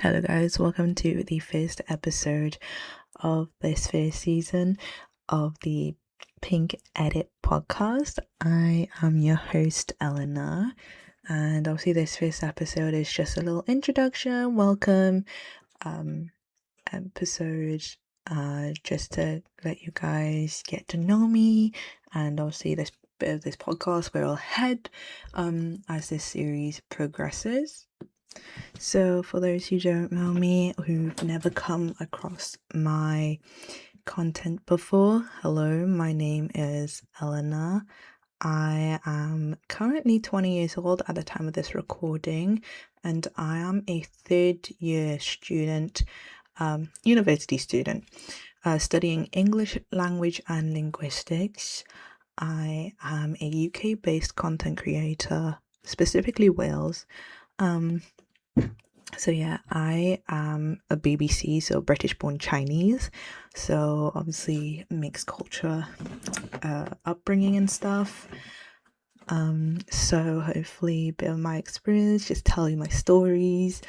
Hello guys, welcome to the first episode of this first season of the Pink Edit podcast. I am your host Eleanor, and obviously this first episode is just a little introduction, welcome episode, just to let you guys get to know me, and obviously this bit of this podcast where I'll head as this series progresses. So for those who don't know me, who've never come across my content before, hello, my name is Eleanor. I am currently 20 years old at the time of this recording, and I am a third year student, university student, studying English language and linguistics. I am a UK-based content creator, specifically Wales. So yeah, I am a BBC, so British born Chinese, so obviously mixed culture upbringing and stuff. So hopefully a bit of my experience, just tell you my stories,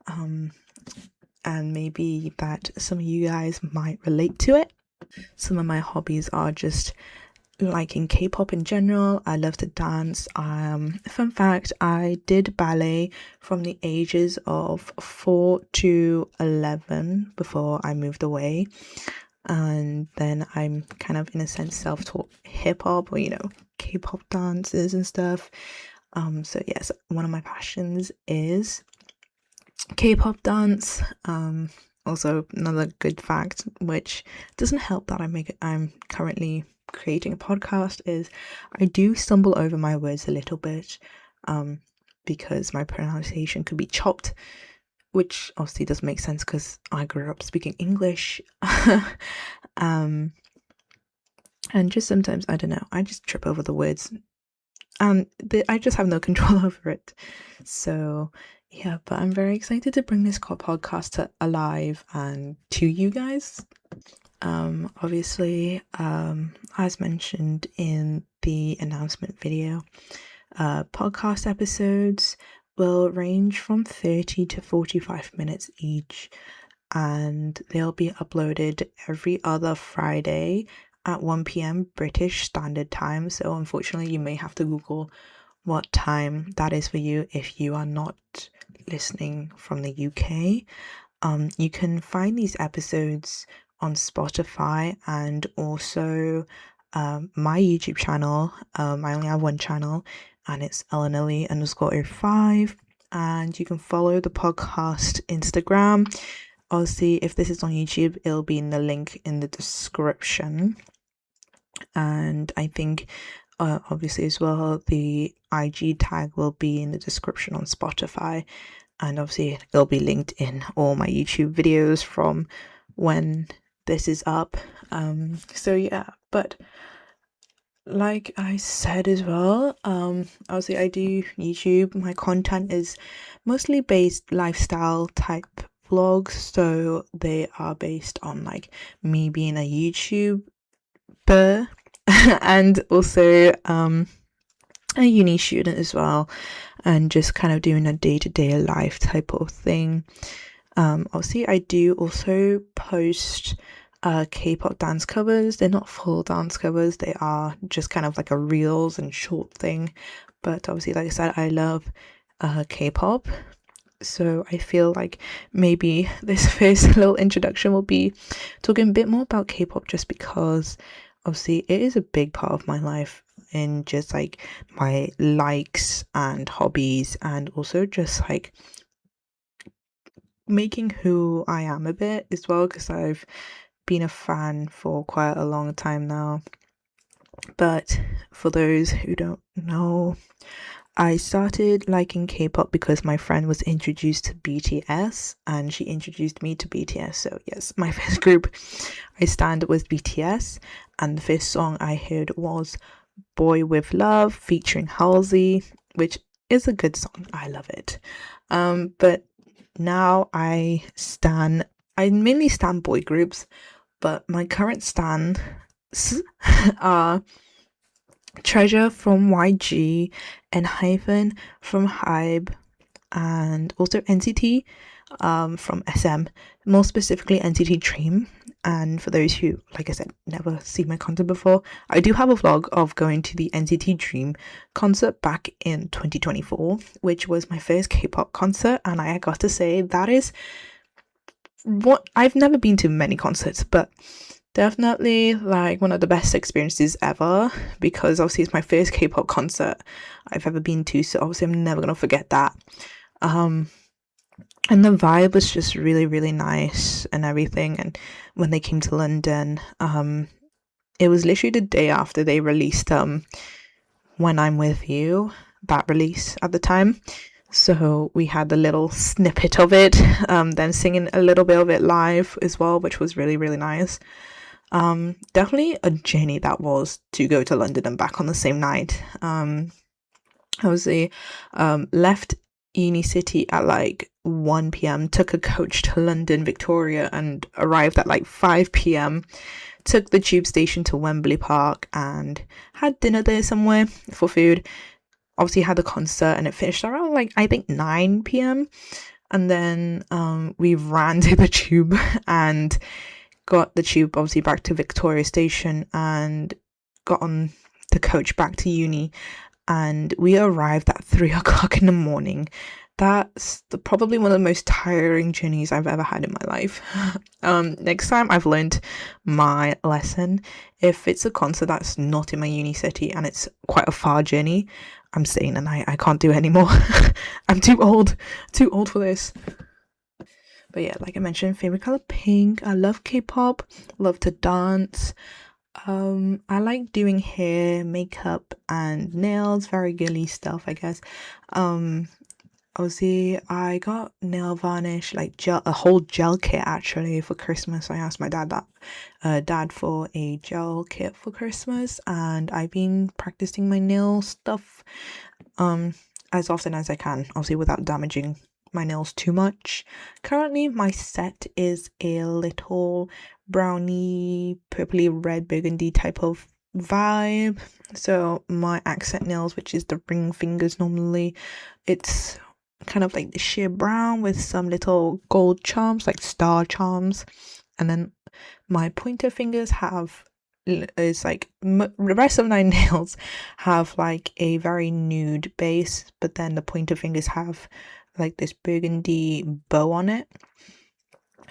and maybe that some of you guys might relate to it. Some of my hobbies are just liking K-pop in general. I love to dance. Fun fact, I did ballet from the ages of 4 to 11 before I moved away, and then I'm kind of in a sense self-taught hip-hop, or K-pop dances and stuff. So yes, one of my passions is K-pop dance. Also another good fact, which doesn't help that I'm currently creating a podcast, is I do stumble over my words a little bit, because my pronunciation could be chopped, which obviously doesn't make sense because I grew up speaking English. And just sometimes, I don't know, I just trip over the words, and I just have no control over it. So yeah, but I'm very excited to bring this podcast alive and to you guys. Obviously, as mentioned in the announcement video, podcast episodes will range from 30 to 45 minutes each, and they'll be uploaded every other Friday at 1 p.m. British Standard Time. So unfortunately, you may have to Google what time that is for you if you are not listening from the UK. You can find these episodes on Spotify and also my YouTube channel. I only have one channel, and it's Eleanor_05, and you can follow the podcast Instagram. Obviously, if this is on YouTube, it'll be in the link in the description, and I think obviously as well the IG tag will be in the description on Spotify, and obviously it'll be linked in all my YouTube videos from when this is up. So yeah, but like I said as well, obviously I do YouTube. My content is mostly based lifestyle type vlogs, so they are based on like me being a YouTuber and also a uni student as well, and just kind of doing a day-to-day life type of thing. Obviously I do also post K-pop dance covers. They're not full dance covers, they are just kind of like a reels and short thing, but obviously, like I said, I love K-pop, so I feel like maybe this first little introduction will be talking a bit more about K-pop, just because obviously it is a big part of my life, in just like my likes and hobbies, and also just like making who I am a bit as well, because I've been a fan for quite a long time now. But for those who don't know, I started liking K-pop because my friend was introduced to BTS, and she introduced me to BTS. So yes, my first group I stand was BTS, and the first song I heard was Boy With Love featuring Halsey, which is a good song. I love it. But now I mainly stan boy groups, but my current stans are Treasure from YG and Hyphen from Hybe, and also NCT. from SM, more specifically NCT Dream. And for those who, like I said, never see my content before, I do have a vlog of going to the NCT Dream concert back in 2024, which was my first K-pop concert, and I got to say that is what I've never been to many concerts, but definitely like one of the best experiences ever, because obviously it's my first K-pop concert I've ever been to, so obviously I'm never gonna forget that. And the vibe was just really, really nice and everything. And when they came to London, it was literally the day after they released When I'm With You, that release at the time. So we had a little snippet of it, then singing a little bit of it live as well, which was really, really nice. Definitely a journey that was to go to London and back on the same night. Obviously, left uni city at like 1 p.m, took a coach to London Victoria and arrived at like 5 p.m, took the tube station to Wembley Park and had dinner there somewhere for food. Obviously had the concert and it finished around like I think 9 p.m, and then we ran to the tube and got the tube obviously back to Victoria Station and got on the coach back to uni, and we arrived at 3 o'clock in the morning. That's probably one of the most tiring journeys I've ever had in my life. Next time I've learned my lesson. If it's a concert that's not in my uni city and it's quite a far journey, I'm staying the night. I can't do it anymore. I'm too old for this. But yeah, like I mentioned, favorite color pink. I love K-pop, love to dance. I like doing hair, makeup, and nails, very girly stuff, I guess. Obviously, I got nail varnish, like a whole gel kit actually for Christmas. I asked my dad for a gel kit for Christmas, and I've been practicing my nail stuff, as often as I can, obviously without damaging my nails too much. Currently, my set is a little brownie, purpley red burgundy type of vibe. So my accent nails, which is the ring fingers normally, it's kind of like the sheer brown with some little gold charms, like star charms. And then my pointer fingers is like the rest of my nails have like a very nude base, but then the pointer fingers have like this burgundy bow on it,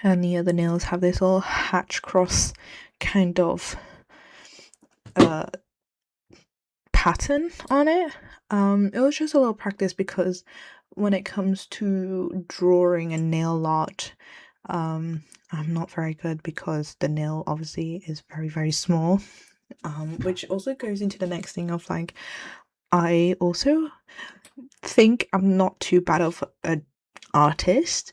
and the other nails have this little hatch cross kind of pattern on it. It was just a little practice because when it comes to drawing a nail art, I'm not very good because the nail obviously is very, very small, which also goes into the next thing of like, I also think I'm not too bad of an artist.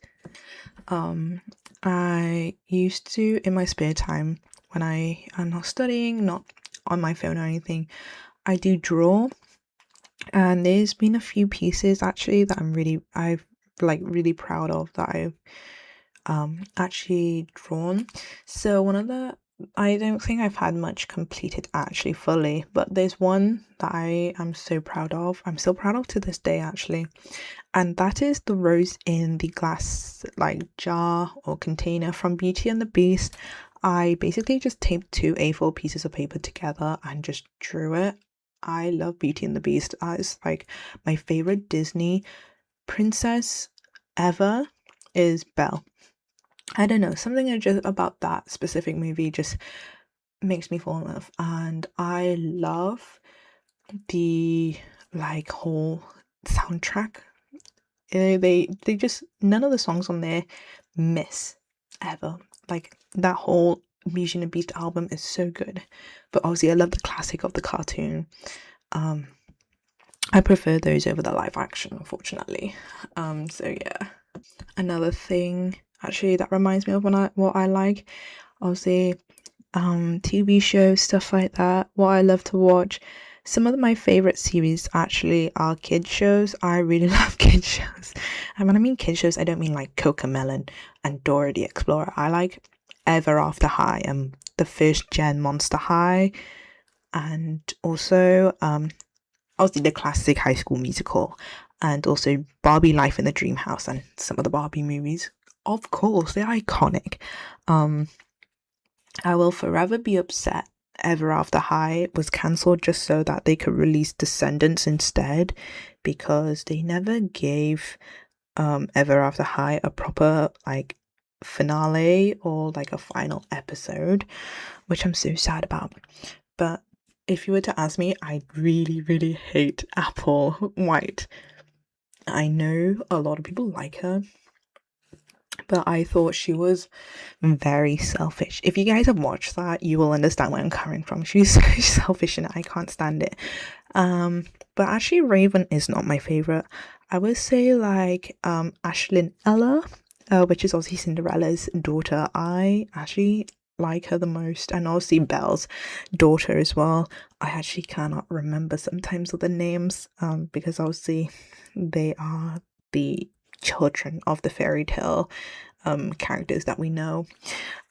I used to, in my spare time, when I am not studying, not on my phone or anything, I do draw. And there's been a few pieces actually that I've really proud of that I've actually drawn. So I don't think I've had much completed actually fully, but there's one that I am so proud of. I'm still proud of to this day actually. And that is the rose in the glass like jar or container from Beauty and the Beast. I basically just taped 2 A4 pieces of paper together and just drew it. I love Beauty and the Beast. It's like my favorite Disney princess ever is Belle. I don't know, something just about that specific movie just makes me fall in love, and I love the like whole soundtrack. They just, none of the songs on there miss ever. Like that whole Beauty and the Beast album is so good, but obviously I love the classic of the cartoon. I prefer those over the live action, unfortunately. So yeah, another thing actually that reminds me of what I like, obviously TV shows, stuff like that, what I love to watch. Some of my favorite series actually are kid shows. I really love kid shows, and when I mean kid shows, I don't mean like Cocomelon and Dora the Explorer. I like Ever After High and the first gen Monster High, and also obviously the classic High School Musical, and also Barbie Life in the Dream House and some of the Barbie movies. of course, they're iconic. I will forever be upset Ever After High was cancelled just so that they could release Descendants instead, because they never gave Ever After High a proper like finale or like a final episode, which I'm so sad about. But if you were to ask me, I really, really hate Apple White. I know a lot of people like her, but I thought she was very selfish. If you guys have watched that, you will understand where I'm coming from. She's so selfish and I can't stand it. But actually Raven is not my favorite. I would say like Ashlyn Ella, which is obviously Cinderella's daughter. I actually like her the most, and obviously Belle's daughter as well. I actually cannot remember sometimes of the names because obviously they are the children of the fairy tale characters that we know.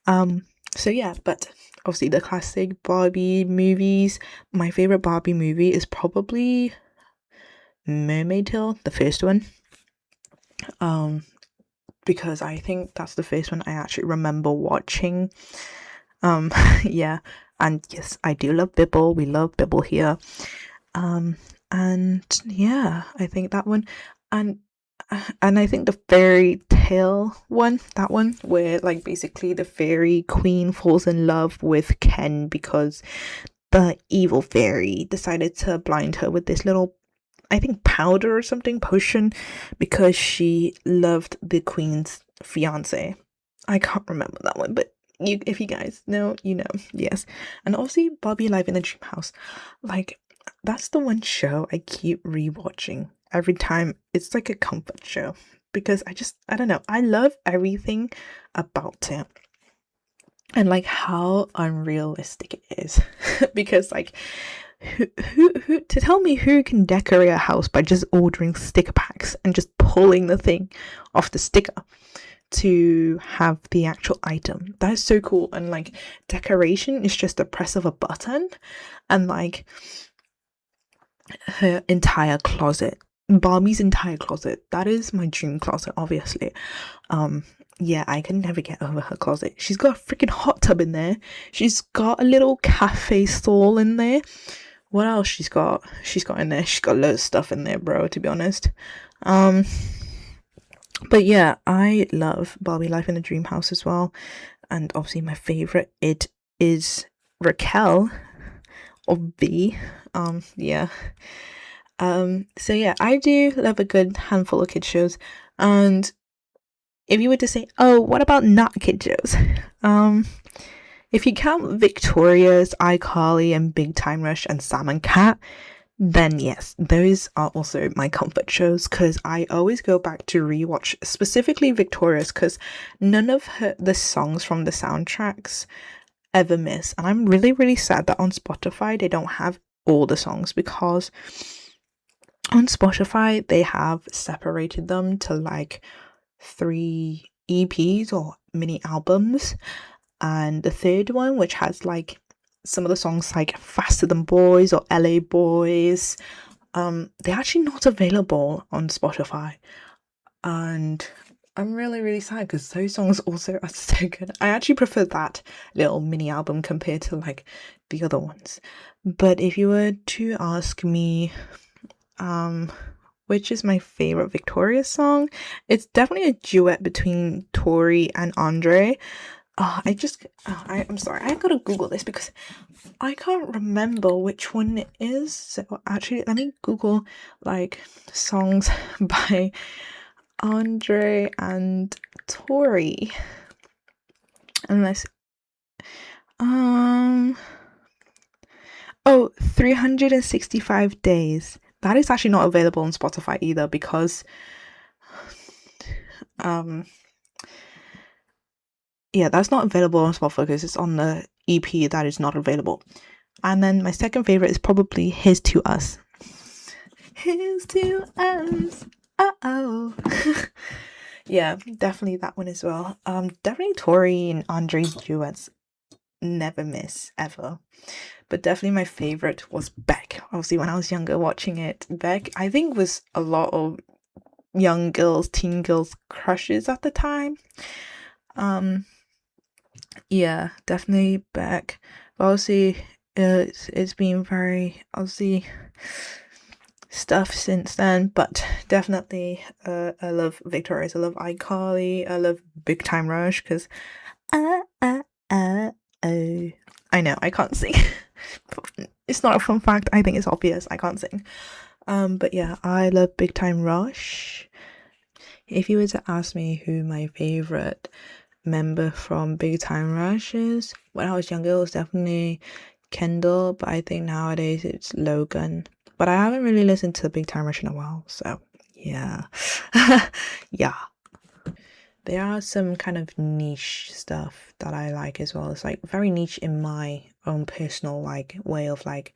So yeah, but obviously the classic Barbie movies. My favorite Barbie movie is probably Mermaid Tale, the first one. Because I think that's the first one I actually remember watching. Yeah, and yes, I do love Bibble. We love Bibble here. And yeah, I think that one, and I think the fairy tale one, that one where like basically the fairy queen falls in love with Ken because the evil fairy decided to blind her with this little, I think, powder or something, potion, because she loved the queen's fiance. I can't remember that one, but if you guys know, you know. Yes. And obviously Bobby Live in the Dream House. Like, that's the one show I keep rewatching every time. It's like a comfort show because I don't know, I love everything about it and like how unrealistic it is. Because like who to tell me who can decorate a house by just ordering sticker packs and just pulling the thing off the sticker to have the actual item? That is so cool. And like decoration is just the press of a button. And like her entire closet, Barbie's entire closet, that is my dream closet, obviously. Yeah, I can never get over her closet. She's got a freaking hot tub in there. She's got a little cafe stall in there. What else she's got in there? She's got loads of stuff in there, bro, to be honest. But yeah, I love Barbie Life in the Dream House as well. And obviously my favorite, it is Raquel or B. Yeah. So yeah, I do love a good handful of kid shows. And if you were to say, oh, what about not kid shows? If you count Victoria's, iCarly, and Big Time Rush, and Sam and Cat, then yes, those are also my comfort shows, because I always go back to rewatch specifically Victoria's, because none of the songs from the soundtracks ever miss. And I'm really, really sad that on Spotify they don't have all the songs, because on Spotify they have separated them to like 3 EPs or mini albums, and the third one, which has like some of the songs like Faster Than Boys or LA Boys, they're actually not available on Spotify. And I'm really, really sad because those songs also are so good. I actually prefer that little mini album compared to like the other ones. But if you were to ask me which is my favorite Victoria song, it's definitely a duet between Tori and Andre. I'm sorry, I gotta Google this because I can't remember which one it is. So actually, let me Google like songs by Andre and Tori. Unless 365 days. That is actually not available on Spotify either, because yeah, that's not available on Spotify because it's on the EP that is not available. And then my second favorite is probably Here's to Us. Here's to Us. Uh-oh. Yeah, definitely that one as well. Definitely Tori and Andre's duets never miss, ever. But definitely my favorite was Beck. Obviously, when I was younger watching it, Beck, I think, was a lot of young girls, teen girls crushes at the time. Yeah, definitely back. But obviously, it's been very obviously stuff since then. But definitely, I love Victorious. I love iCarly. I love Big Time Rush because, oh. I know I can't sing. It's not a fun fact. I think it's obvious. I can't sing. But yeah, I love Big Time Rush. If you were to ask me who my favorite member from Big Time Rush is, when I was younger, it was definitely Kendall, but I think nowadays it's Logan. But I haven't really listened to Big Time Rush in a while, so yeah. Yeah. There are some kind of niche stuff that I like as well. It's like very niche in my own personal like way of like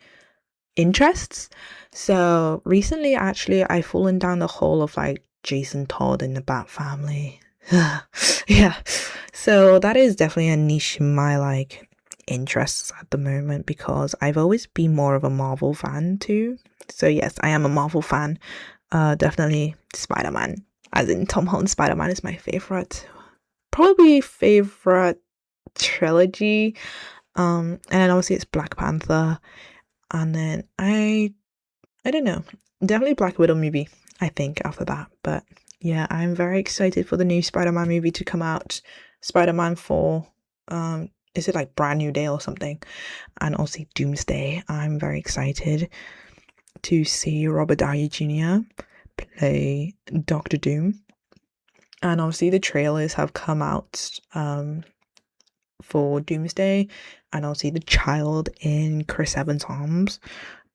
interests. So recently actually I've fallen down the hole of like Jason Todd in the Bat Family. Yeah. So that is definitely a niche in my like interests at the moment because I've always been more of a Marvel fan too. So yes, I am a Marvel fan. Definitely Spider-Man. As in Tom Holland's Spider-Man is my favorite. Probably favorite trilogy. And then obviously it's Black Panther. And then I don't know. Definitely Black Widow movie, I think, after that. But yeah, I'm very excited for the new Spider-Man movie to come out. Spider-Man 4. Is it like Brand New Day or something? And also Doomsday. I'm very excited to see Robert Downey Jr. play Doctor Doom. And obviously the trailers have come out for Doomsday, and obviously the child in Chris Evans' arms.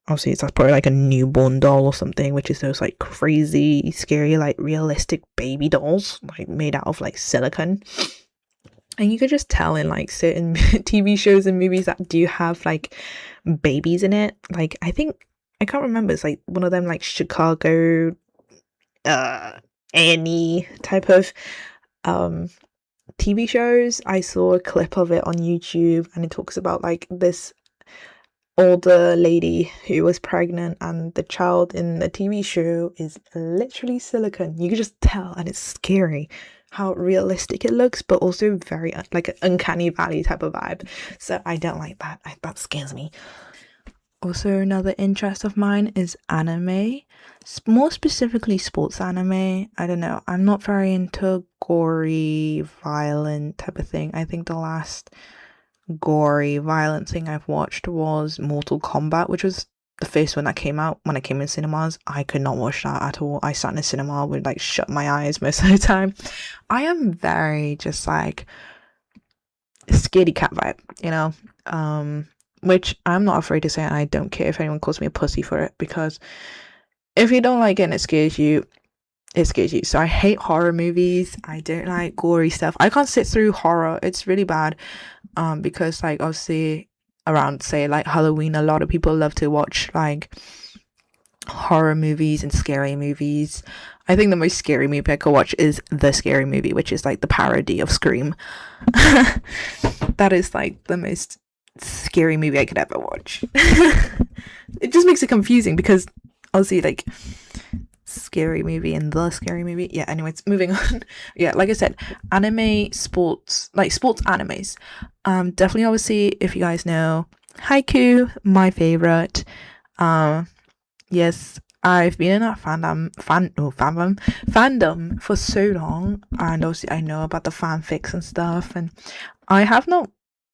Obviously it's probably like a newborn doll or something, which is those like crazy, scary, like realistic baby dolls, like made out of like silicone. And you could just tell in like certain TV shows and movies that do have like babies in it. Like I think I can't remember. It's like one of them like Chicago A&E type of TV shows. I saw a clip of it on YouTube and it talks about like this older lady who was pregnant and the child in the TV show is literally silicone. You can just tell, and it's scary how realistic it looks, but also very like an uncanny valley type of vibe. So I don't like that. That scares me. Also, another interest of mine is anime, more specifically sports anime. I don't know, I'm not very into gory, violent type of thing. I think the last gory, violent thing I've watched was Mortal Kombat, which was the first one that came out when I came in cinemas. I could not watch that at all. I sat in a cinema, would like shut my eyes most of the time. I am very just like scaredy cat vibe, you know? Which I'm not afraid to say, and I don't care if anyone calls me a pussy for it, because if you don't like it and it scares you, it scares you. So I hate horror movies. I don't like gory stuff. I can't sit through horror. It's really bad. Because like obviously around say like Halloween, a lot of people love to watch like horror movies and scary movies. I think the most scary movie I could watch is The Scary Movie, which is like the parody of Scream. That is like the most scary movie I could ever watch. It just makes it confusing because obviously like scary movie and The Scary Movie. Yeah, anyways, moving on. Yeah, like I said, anime, sports, like sports animes. Definitely obviously if you guys know Haiku, my favorite. Yes, I've been in that fandom for so long, and obviously I know about the fanfics and stuff, and I have not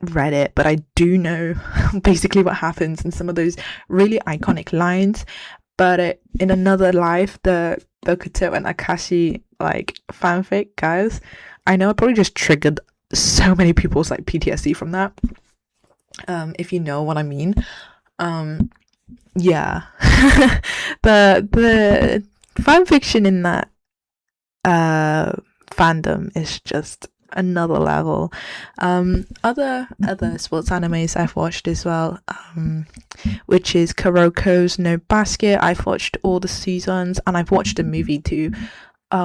read it, but I do know basically what happens in some of those really iconic lines. But in another life, the Bokuto and Akashi like fanfic, guys, I know I probably just triggered so many people's like PTSD from that. If you know what I mean. Yeah. the fan fiction in that fandom is just another level. Other sports animes I've watched as well, which is Kuroko's No Basket. I've watched all the seasons and I've watched the movie too,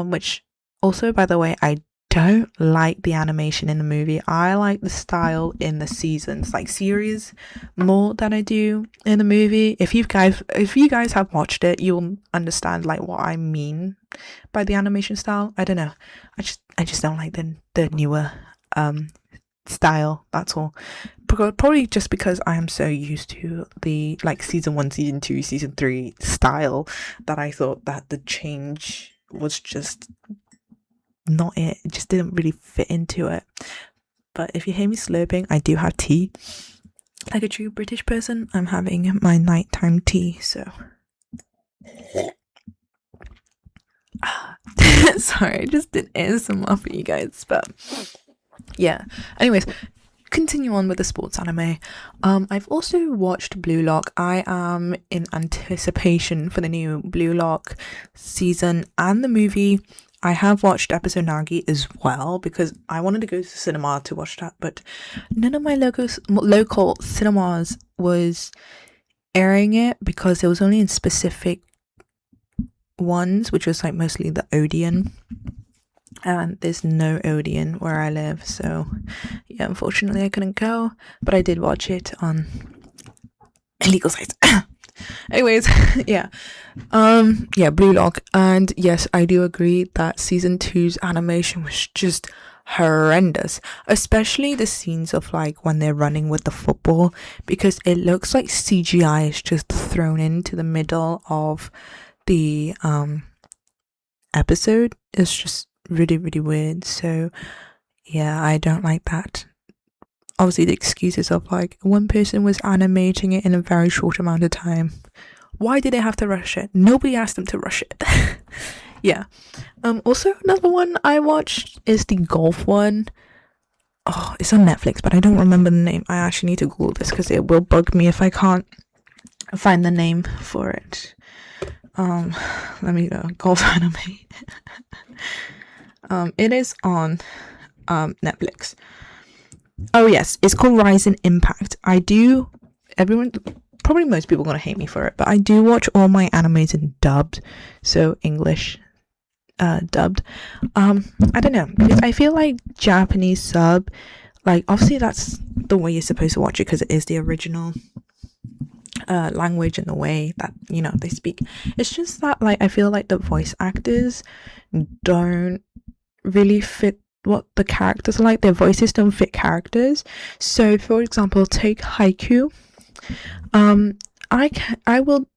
which also, by the way, I don't like the animation in the movie. I like the style in the seasons, like series, more than I do in the movie. If you guys have watched it, you'll understand like what I mean by the animation style. I don't know. I just don't like the newer style, that's all. Probably just because I am so used to the like season 1, season 2, season 3 style that I thought that the change was just not it. It just didn't really fit into it. But if you hear me slurping, I do have tea. Like a true British person, I'm having my nighttime tea, so sorry, I just did ASMR for you guys, but yeah. Anyways, continue on with the sports anime. I've also watched Blue Lock. I am in anticipation for the new Blue Lock season and the movie. I have watched episode Nagi as well because I wanted to go to the cinema to watch that, but none of my local cinemas was airing it because it was only in specific ones, which was like mostly the Odeon, and there's no Odeon where I live, so yeah, unfortunately I couldn't go, but I did watch it on illegal sites. Anyways, yeah, Blue Lock, and yes, I do agree that season 2's animation was just horrendous, especially the scenes of like when they're running with the football, because it looks like CGI is just thrown into the middle of the episode. It's just really, really weird. So yeah, I don't like that. Obviously the excuses of like one person was animating it in a very short amount of time. Why did they have to rush it? Nobody asked them to rush it. Yeah. Also another one I watched is the golf one. Oh, it's on Netflix, but I don't remember the name. I actually need to Google this because it will bug me if I can't find the name for it. Let me go. Golf anime. It is on Netflix. Oh yes, it's called Rising Impact. Probably most people are gonna hate me for it, but I do watch all my animes in dubbed, so English dubbed. I don't know, because I feel like Japanese sub, like obviously that's the way you're supposed to watch it because it is the original language and the way that, you know, they speak. It's just that like I feel like the voice actors don't really fit what the characters are like. Their voices don't fit characters. So for example, take Haikyuu.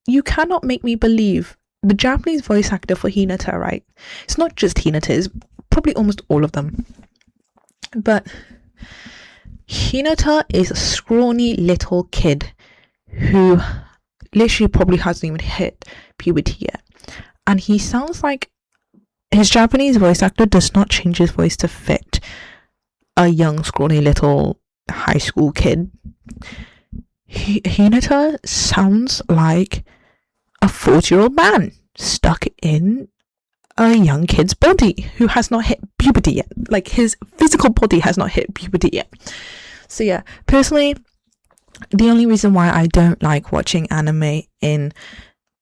You cannot make me believe the Japanese voice actor for Hinata, right? It's not just Hinata, it's probably almost all of them. But Hinata is a scrawny little kid who literally probably hasn't even hit puberty yet. And he sounds like his Japanese voice actor does not change his voice to fit a young, scrawny little high school kid. Hinata sounds like a 40-year-old man stuck in a young kid's body who has not hit puberty yet. Like his physical body has not hit puberty yet. So yeah, personally, the only reason why I don't like watching anime in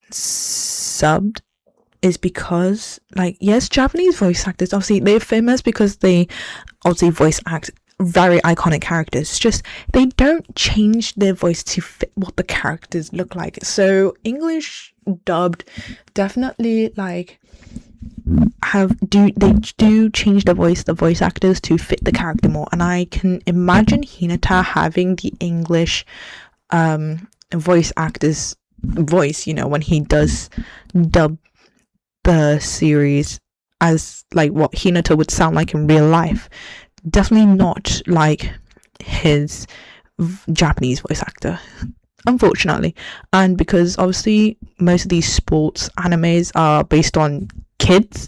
subbed is because, like, yes, Japanese voice actors, obviously they're famous because they obviously voice act very iconic characters. It's just they don't change their voice to fit what the characters look like. So English dubbed definitely like they do change the voice actors to fit the character more. And I can imagine Hinata having the English voice actor's voice, you know, when he does dub the series as like what Hinata would sound like in real life. Definitely not like his Japanese voice actor, unfortunately. And because obviously most of these sports animes are based on kids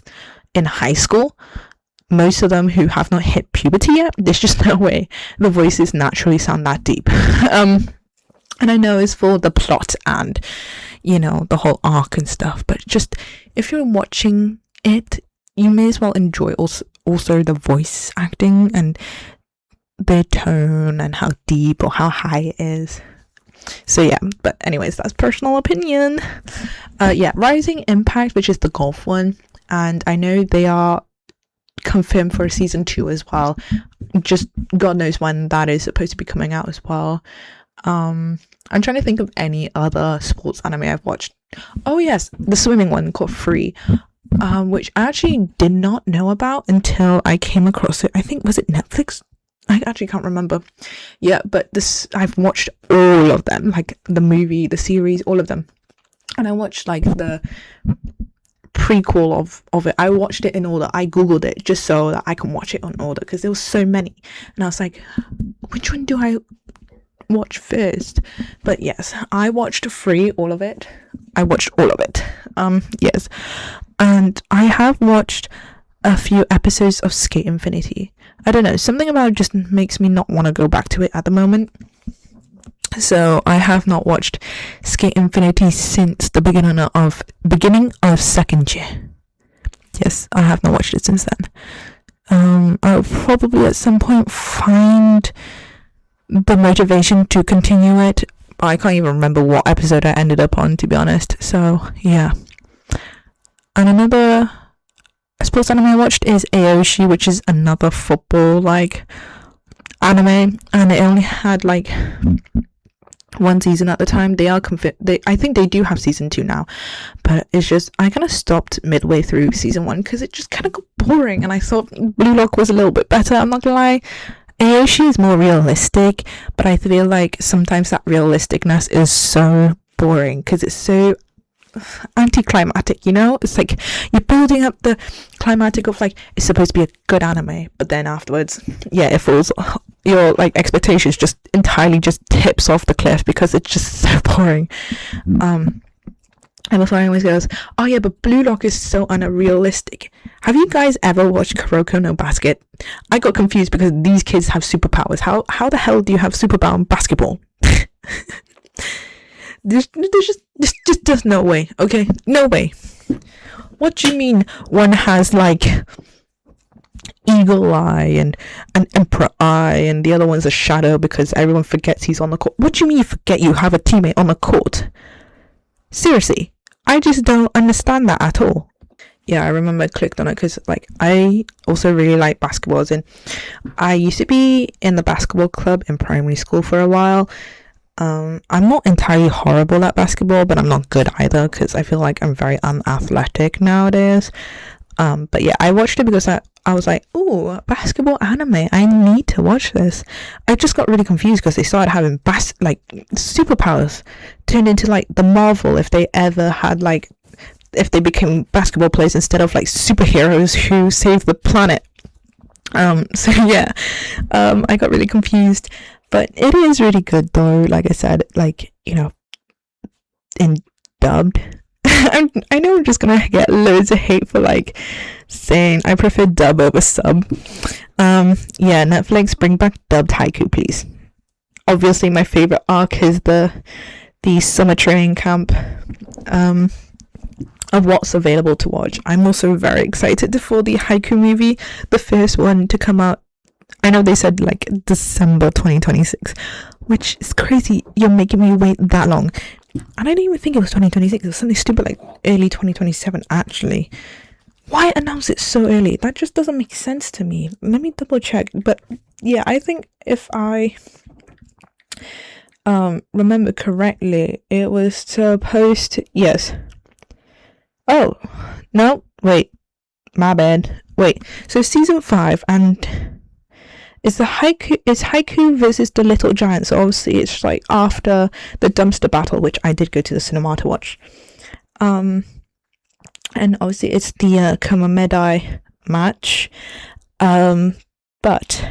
in high school, most of them who have not hit puberty yet, there's just no way the voices naturally sound that deep. And I know it's for the plot and, you know, the whole arc and stuff, but just if you're watching it, you may as well enjoy also the voice acting and their tone and how deep or how high it is. So yeah, but anyways, that's personal opinion. Rising Impact, which is the golf one, and I know they are confirmed for a season 2 as well. Just God knows when that is supposed to be coming out as well. I'm trying to think of any other sports anime I've watched. Oh yes, the swimming one called Free, which I actually did not know about until I came across it. I think, was it Netflix? I actually can't remember. Yeah, but I've watched all of them, like the movie, the series, all of them. And I watched like the prequel of it. I watched it in order. I googled it just so that I can watch it on order, because there was so many, and I was like, which one do I watch first? But yes, I watched Free, all of it. I watched all of it. Yes, and I have watched a few episodes of Skate Infinity. I don't know, something about it just makes me not want to go back to it at the moment. So I have not watched Skate Infinity since the beginning of second year. Yes, I have not watched it since then. I'll probably at some point find the motivation to continue it, but I can't even remember what episode I ended up on, to be honest. So yeah. And another sports anime I watched is Aoshi, which is another football like anime, and it only had like one season at the time. I think they do have season 2 now, but it's just I kind of stopped midway through season 1 because it just kind of got boring, and I thought Blue Lock was a little bit better. I'm not gonna lie, Aoshi is more realistic, but I feel like sometimes that realisticness is so boring because it's so anticlimactic, you know? It's like you're building up the climatic of like it's supposed to be a good anime, but then afterwards, yeah, it falls. Your like expectations just entirely just tips off the cliff because it's just so boring. And before I always goes, oh yeah, but Blue Lock is so unrealistic. Have you guys ever watched Kuroko no Basket? I got confused because these kids have superpowers. How the hell do you have superpower in basketball? There's just no way. Okay, no way. What do you mean one has like eagle eye and an emperor eye, and the other one's a shadow because everyone forgets he's on the court? What do you mean you forget you have a teammate on the court? Seriously, I just don't understand that at all. Yeah, I remember I clicked on it because like I also really like basketball, and I used to be in the basketball club in primary school for a while. I'm not entirely horrible at basketball, but I'm not good either because I feel like I'm very unathletic nowadays. But yeah, I watched it because I was like, ooh, basketball anime, I need to watch this. I just got really confused because they started having like superpowers turned into like the Marvel, if they became basketball players instead of like superheroes who save the planet. So yeah, I got really confused, but it is really good though. Like I said, like, you know, in dubbed. I know I'm just gonna get loads of hate for like saying I prefer dub over sub. Yeah, Netflix, bring back dubbed Haiku, please. Obviously, my favorite arc is the summer training camp. Of what's available to watch. I'm also very excited for the Haiku movie, the first one to come out. I know they said like December 2026, which is crazy. You're making me wait that long. And I didn't even think it was 2026. It was something stupid like early 2027 actually. Why announce it so early? That just doesn't make sense to me. Let me double check. But yeah, I think if I remember correctly, it was supposed to, yes. Oh, no, wait, my bad. Wait, so season 5, and is Haiku versus the Little Giant, so obviously it's like after the dumpster battle, which I did go to the cinema to watch. And obviously it's the Kamamedai match. But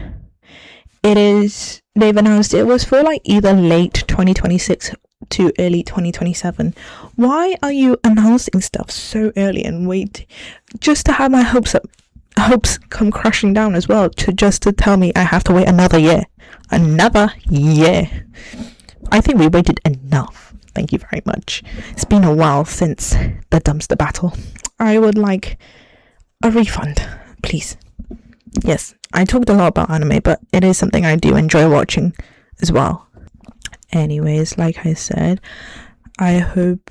they've announced it was for like either late 2026 to early 2027. Why are you announcing stuff so early and wait just to have my hopes come crashing down as well, to tell me I have to wait another year? I think we waited enough. Thank you very much. It's been a while since the dumpster battle. I would like a refund, please. Yes, I talked a lot about anime, but it is something I do enjoy watching as well. Anyways, like I said, I hope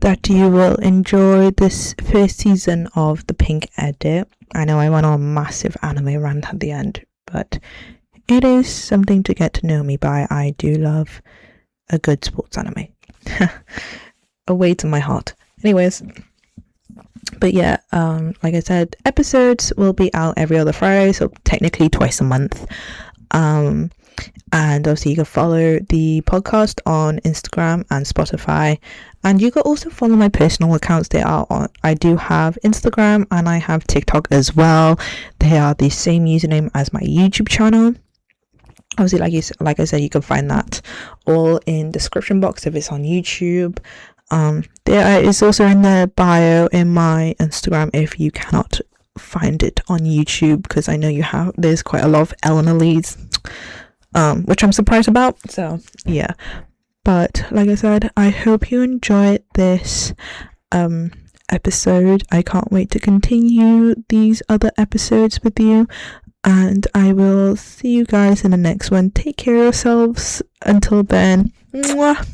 that you will enjoy this first season of the Pink Edit. I know I went on a massive anime rant at the end, but it is something to get to know me by. I do love a good sports anime. A way to my heart. Anyways, but yeah, like I said, episodes will be out every other Friday, so technically twice a month. And also you can follow the podcast on Instagram and Spotify, and you can also follow my personal accounts. I do have Instagram and I have TikTok as well. They are the same username as my YouTube channel. Obviously, like I said, you can find that all in description box if it's on YouTube. There is also in the bio in my Instagram if you cannot find it on YouTube, because I know there's quite a lot of Eleanor Lees, which I'm surprised about. So yeah, but like I said, I hope you enjoyed this episode. I can't wait to continue these other episodes with you, and I will see you guys in the next one. Take care of yourselves. Until then, mwah.